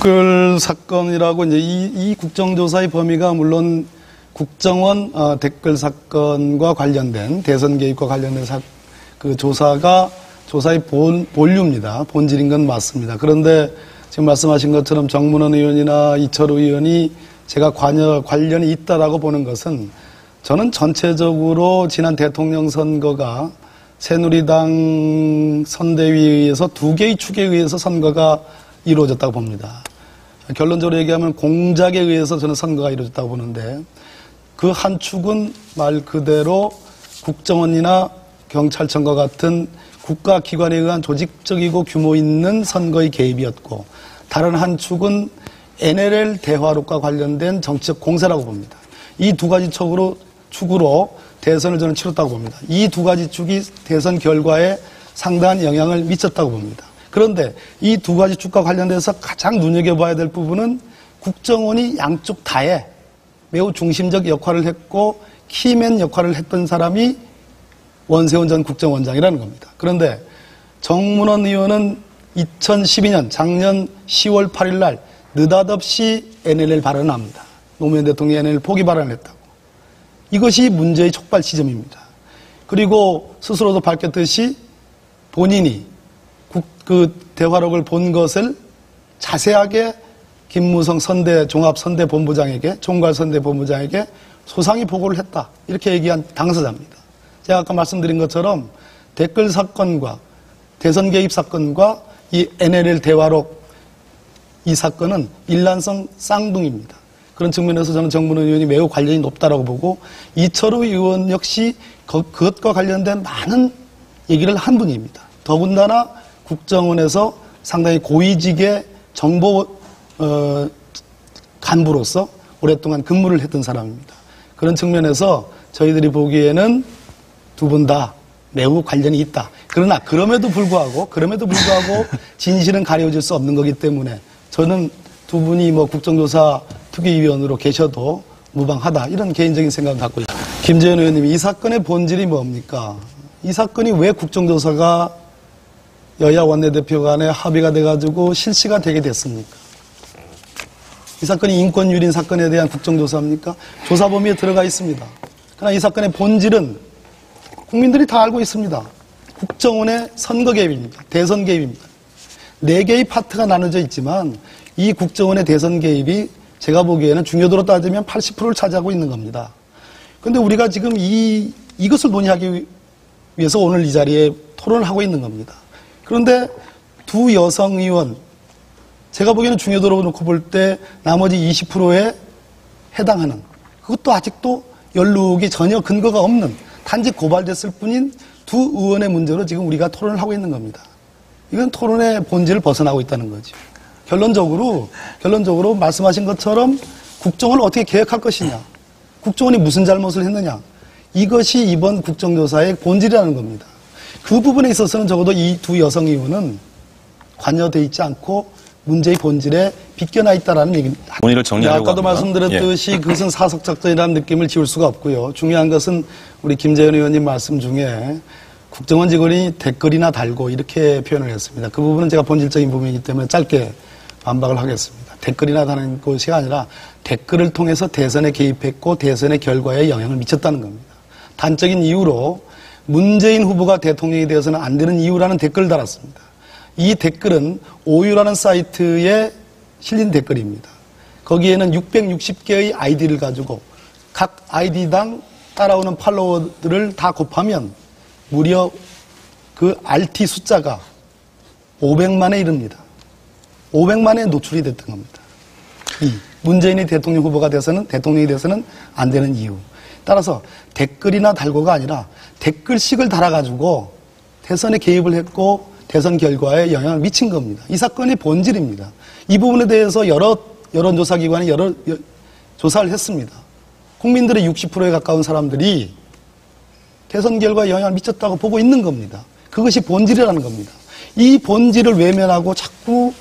댓글 사건이라고 이제 이 국정조사의 범위가 물론 국정원 댓글 사건과 관련된 대선 개입과 관련된 그 조사의 본류입니다. 본질인 건 맞습니다. 그런데 지금 말씀하신 것처럼 정문원 의원이나 이철우 의원이 제가 관련이 있다라고 보는 것은 저는 전체적으로 지난 대통령 선거가 새누리당 선대위에 의해서 두 개의 축에 의해서 선거가 이루어졌다고 봅니다. 결론적으로 얘기하면 공작에 의해서 저는 선거가 이루어졌다고 보는데 그 한 축은 말 그대로 국정원이나 경찰청과 같은 국가기관에 의한 조직적이고 규모 있는 선거의 개입이었고 다른 한 축은 NLL 대화록과 관련된 정치적 공세라고 봅니다. 이 두 가지 축으로 대선을 저는 치렀다고 봅니다. 이 두 가지 축이 대선 결과에 상당한 영향을 미쳤다고 봅니다. 그런데 이 두 가지 축과 관련돼서 가장 눈여겨봐야 될 부분은 국정원이 양쪽 다에 매우 중심적 역할을 했고 키맨 역할을 했던 사람이 원세훈 전 국정원장이라는 겁니다. 그런데 정문원 의원은 2012년 작년 10월 8일 날 느닷없이 NLL 발언을 합니다. 노무현 대통령이 NLL 포기 발언을 했다고. 이것이 문제의 촉발 지점입니다. 그리고 스스로도 밝혔듯이 본인이 그 대화록을 본 것을 자세하게 김무성 종합선대본부장에게 총괄선대본부장에게 소상히 보고를 했다. 이렇게 얘기한 당사자입니다. 제가 아까 말씀드린 것처럼 댓글 사건과 대선 개입 사건과 이 NLL 대화록 이 사건은 일란성 쌍둥이입니다. 그런 측면에서 저는 정문원 의원이 매우 관련이 높다라고 보고 이철우 의원 역시 그것과 관련된 많은 얘기를 한 분입니다. 더군다나 국정원에서 상당히 고위직의 정보 간부로서 오랫동안 근무를 했던 사람입니다. 그런 측면에서 저희들이 보기에는 두 분 다 매우 관련이 있다. 그러나 그럼에도 불구하고 진실은 가려질 수 없는 거기 때문에 저는 두 분이 국정조사 특위위원으로 계셔도 무방하다. 이런 개인적인 생각을 갖고 있습니다. 김재현 의원님이 이 사건의 본질이 뭡니까? 이 사건이 왜 국정조사가 여야 원내대표 간에 합의가 돼가지고 실시가 되게 됐습니까? 이 사건이 인권유린 사건에 대한 국정조사입니까? 조사 범위에 들어가 있습니다. 그러나 이 사건의 본질은 국민들이 다 알고 있습니다. 국정원의 선거 개입입니다. 대선 개입입니다. 4개의 파트가 나눠져 있지만 이 국정원의 대선 개입이 제가 보기에는 중요도로 따지면 80%를 차지하고 있는 겁니다. 그런데 우리가 지금 이것을 논의하기 위해서 오늘 이 자리에 토론을 하고 있는 겁니다. 그런데 두 여성 의원, 제가 보기에는 중요도로 놓고 볼 때 나머지 20%에 해당하는, 그것도 아직도 연루기 전혀 근거가 없는, 단지 고발됐을 뿐인 두 의원의 문제로 지금 우리가 토론을 하고 있는 겁니다. 이건 토론의 본질을 벗어나고 있다는 거죠. 결론적으로 말씀하신 것처럼 국정원을 어떻게 개혁할 것이냐, 국정원이 무슨 잘못을 했느냐, 이것이 이번 국정조사의 본질이라는 겁니다. 그 부분에 있어서는 적어도 이 두 여성 의원은 관여되어 있지 않고 문제의 본질에 비껴나 있다는 얘기입니다. 본의를 정리하려고 아까도 말씀드렸듯이 그것은 사석작전이라는 느낌을 지울 수가 없고요. 중요한 것은 우리 김재현 의원님 말씀 중에 국정원 직원이 댓글이나 달고 이렇게 표현을 했습니다. 그 부분은 제가 본질적인 부분이기 때문에 짧게 반박을 하겠습니다. 댓글이나 다는 것이 아니라 댓글을 통해서 대선에 개입했고 대선의 결과에 영향을 미쳤다는 겁니다. 단적인 이유로 문재인 후보가 대통령이 되어서는 안 되는 이유라는 댓글을 달았습니다. 이 댓글은 오유라는 사이트에 실린 댓글입니다. 거기에는 660개의 아이디를 가지고 각 아이디당 따라오는 팔로워들을 다 곱하면 무려 그 RT 숫자가 500만에 이릅니다. 500만에 노출이 됐던 겁니다. 문재인이 대통령이 돼서는 안 되는 이유. 따라서 댓글이나 달고가 아니라 댓글식을 달아가지고 대선에 개입을 했고 대선 결과에 영향을 미친 겁니다. 이 사건의 본질입니다. 이 부분에 대해서 여러 여론조사기관이 조사를 했습니다. 국민들의 60%에 가까운 사람들이 대선 결과에 영향을 미쳤다고 보고 있는 겁니다. 그것이 본질이라는 겁니다. 이 본질을 외면하고 자꾸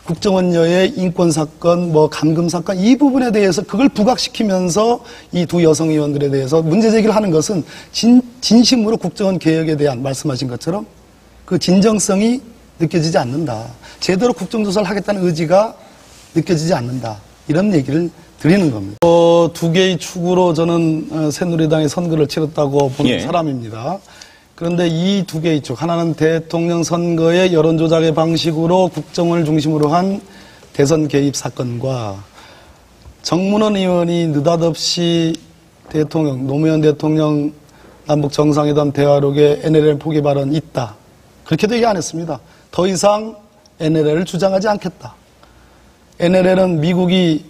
국정원녀의 인권사건, 감금사건 이 부분에 대해서 그걸 부각시키면서 이 두 여성 의원들에 대해서 문제제기를 하는 것은 진심으로 국정원 개혁에 대한 말씀하신 것처럼 그 진정성이 느껴지지 않는다. 제대로 국정조사를 하겠다는 의지가 느껴지지 않는다. 이런 얘기를 드리는 겁니다. 두 개의 축으로 저는 새누리당이 선거를 치렀다고 보는 사람입니다. 그런데 이 두 개의 축, 하나는 대통령 선거의 여론조작의 방식으로 국정을 중심으로 한 대선 개입 사건과 정문원 의원이 느닷없이 노무현 대통령 남북 정상회담 대화록에 NLL 포기 발언 있다. 그렇게도 얘기 안 했습니다. 더 이상 NLL을 주장하지 않겠다. NLL은 미국이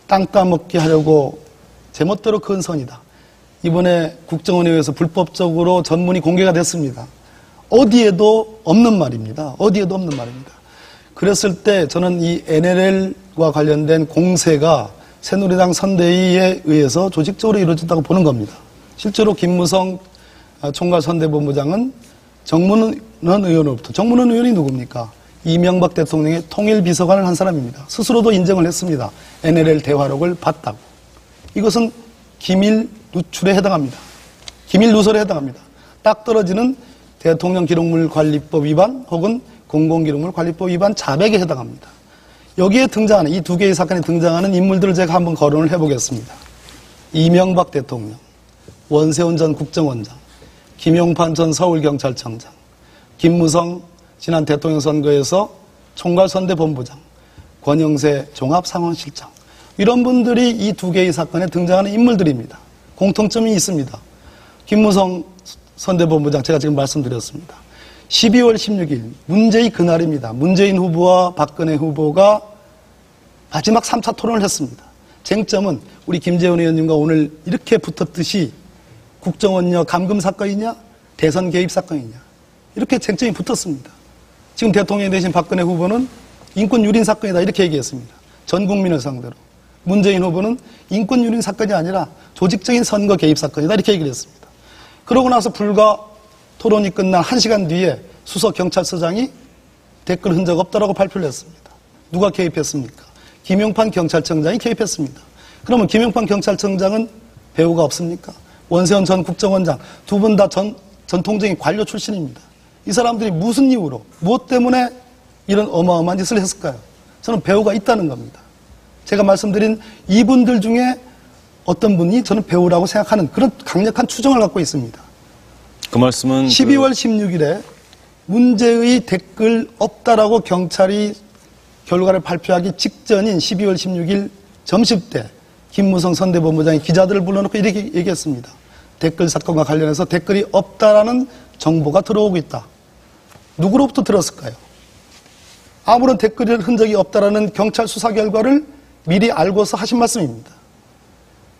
땅 따먹게 하려고 제멋대로 그은 선이다. 이번에 국정원에 불법적으로 전문이 공개가 됐습니다. 어디에도 없는 말입니다. 어디에도 없는 말입니다. 그랬을 때 저는 이 NLL과 관련된 공세가 새누리당 선대위에 의해서 조직적으로 이루어졌다고 보는 겁니다. 실제로 김무성 총괄선대본부장은 정문원 의원으로부터, 정문원 의원이 누굽니까? 이명박 대통령의 통일비서관을 한 사람입니다. 스스로도 인정을 했습니다. NLL 대화록을 봤다고. 이것은 기밀 누출에 해당합니다. 기밀 누설에 해당합니다. 딱 떨어지는 대통령 기록물 관리법 위반 혹은 공공기록물 관리법 위반 자백에 해당합니다. 여기에 등장하는 이 두 개의 사건에 등장하는 인물들을 제가 한번 거론을 해보겠습니다. 이명박 대통령, 원세훈 전 국정원장, 김용판 전 서울경찰청장, 김무성 지난 대통령 선거에서 총괄선대본부장, 권영세 종합상황실장, 이런 분들이 이 두 개의 사건에 등장하는 인물들입니다. 공통점이 있습니다. 김무성 선대본부장 제가 지금 말씀드렸습니다. 12월 16일 문제의 그날입니다. 문재인 후보와 박근혜 후보가 마지막 3차 토론을 했습니다. 쟁점은 우리 김재원 의원님과 오늘 이렇게 붙었듯이 국정원녀 감금 사건이냐 대선 개입 사건이냐 이렇게 쟁점이 붙었습니다. 지금 대통령이 되신 박근혜 후보는 인권 유린 사건이다 이렇게 얘기했습니다. 전 국민을 상대로. 문재인 후보는 인권 유린 사건이 아니라 조직적인 선거 개입 사건이다 이렇게 얘기를 했습니다. 그러고 나서 불과 토론이 끝난 1시간 뒤에 수석 경찰서장이 댓글 흔적 없다라고 발표를 했습니다. 누가 개입했습니까? 김용판 경찰청장이 개입했습니다. 그러면 김용판 경찰청장은 배우가 없습니까? 원세훈 전 국정원장 두 분 다 전통적인 관료 출신입니다. 이 사람들이 무슨 이유로 무엇 때문에 이런 어마어마한 짓을 했을까요? 저는 배우가 있다는 겁니다. 제가 말씀드린 이분들 중에 어떤 분이 저는 배우라고 생각하는 그런 강력한 추정을 갖고 있습니다. 그 말씀은 12월 16일에 문제의 댓글 없다라고 경찰이 결과를 발표하기 직전인 12월 16일 점심때 김무성 선대본부장이 기자들을 불러놓고 이렇게 얘기했습니다. 댓글 사건과 관련해서 댓글이 없다라는 정보가 들어오고 있다. 누구로부터 들었을까요? 아무런 댓글 흔적이 없다라는 경찰 수사 결과를 미리 알고서 하신 말씀입니다.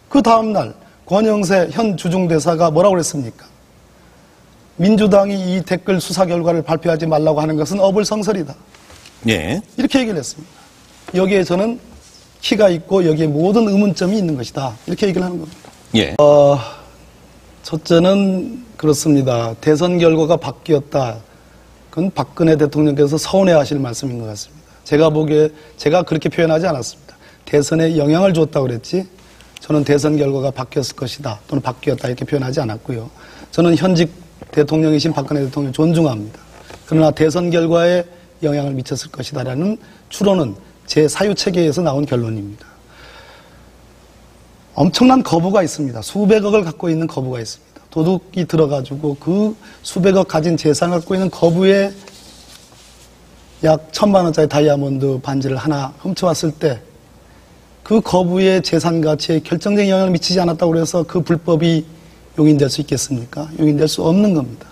그 다음날 권영세 현 주중대사가 뭐라고 그랬습니까? 민주당이 이 댓글 수사 결과를 발표하지 말라고 하는 것은 어불성설이다. 예. 이렇게 얘기를 했습니다. 여기에 저는 키가 있고 여기에 모든 의문점이 있는 것이다. 이렇게 얘기를 하는 겁니다. 예. 첫째는 그렇습니다. 대선 결과가 바뀌었다. 그건 박근혜 대통령께서 서운해하실 말씀인 것 같습니다. 제가 보기에 제가 그렇게 표현하지 않았습니다. 대선에 영향을 줬다고 그랬지 저는 대선 결과가 바뀌었을 것이다 또는 바뀌었다 이렇게 표현하지 않았고요. 저는 현직 대통령이신 박근혜 대통령 존중합니다. 그러나 대선 결과에 영향을 미쳤을 것이다라는 추론은 제 사유체계에서 나온 결론입니다. 엄청난 거부가 있습니다. 수백억을 갖고 있는 거부가 있습니다. 도둑이 들어가지고 그 수백억 가진 재산을 갖고 있는 거부에 약 1,000만 원짜리 다이아몬드 반지를 하나 훔쳐왔을 때 그 거부의 재산 가치에 결정적인 영향을 미치지 않았다고 해서 그 불법이 용인될 수 있겠습니까? 용인될 수 없는 겁니다.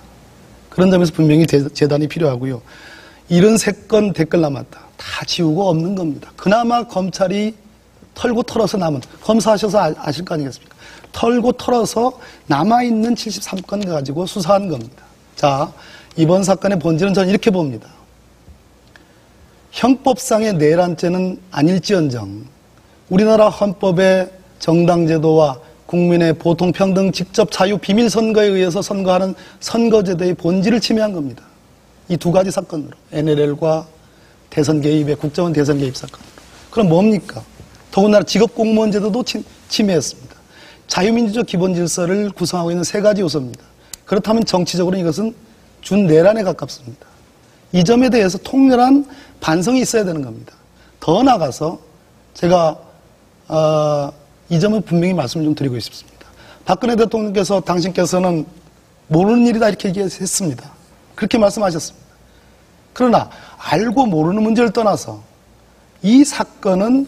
그런 점에서 분명히 재단이 필요하고요. 73건 댓글 남았다. 다 지우고 없는 겁니다. 그나마 검찰이 털고 털어서 남은, 검사하셔서 아실 거 아니겠습니까? 털고 털어서 남아있는 73건 가지고 수사한 겁니다. 자, 이번 사건의 본질은 저는 이렇게 봅니다. 형법상의 내란죄는 아닐지언정 우리나라 헌법의 정당제도와 국민의 보통평등 직접 자유 비밀선거에 의해서 선거하는 선거제도의 본질을 침해한 겁니다. 이 두 가지 사건으로 NLL과 대선 개입의 국정원 대선 개입 사건으로. 그럼 뭡니까? 더군다나 직업공무원 제도도 침해했습니다. 자유민주적 기본질서를 구성하고 있는 세 가지 요소입니다. 그렇다면 정치적으로 이것은 준내란에 가깝습니다. 이 점에 대해서 통렬한 반성이 있어야 되는 겁니다. 더 나아가서 제가 이 점은 분명히 말씀을 좀 드리고 싶습니다. 박근혜 대통령께서 당신께서는 모르는 일이다 이렇게 얘기했습니다. 그렇게 말씀하셨습니다. 그러나 알고 모르는 문제를 떠나서 이 사건의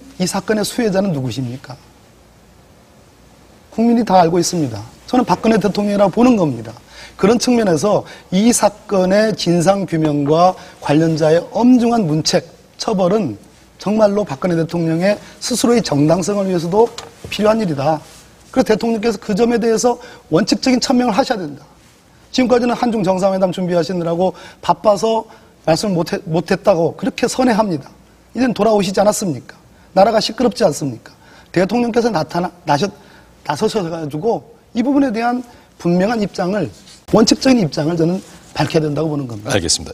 수혜자는 누구십니까? 국민이 다 알고 있습니다. 저는 박근혜 대통령이라고 보는 겁니다. 그런 측면에서 이 사건의 진상규명과 관련자의 엄중한 문책, 처벌은 정말로 박근혜 대통령의 스스로의 정당성을 위해서도 필요한 일이다. 그래서 대통령께서 그 점에 대해서 원칙적인 천명을 하셔야 된다. 지금까지는 한중 정상회담 준비하시느라고 바빠서 말씀을 못했다고 그렇게 선회합니다. 이제는 돌아오시지 않았습니까? 나라가 시끄럽지 않습니까? 대통령께서 나서셔가지고 이 부분에 대한 분명한 입장을, 원칙적인 입장을 저는 밝혀야 된다고 보는 겁니다. 알겠습니다.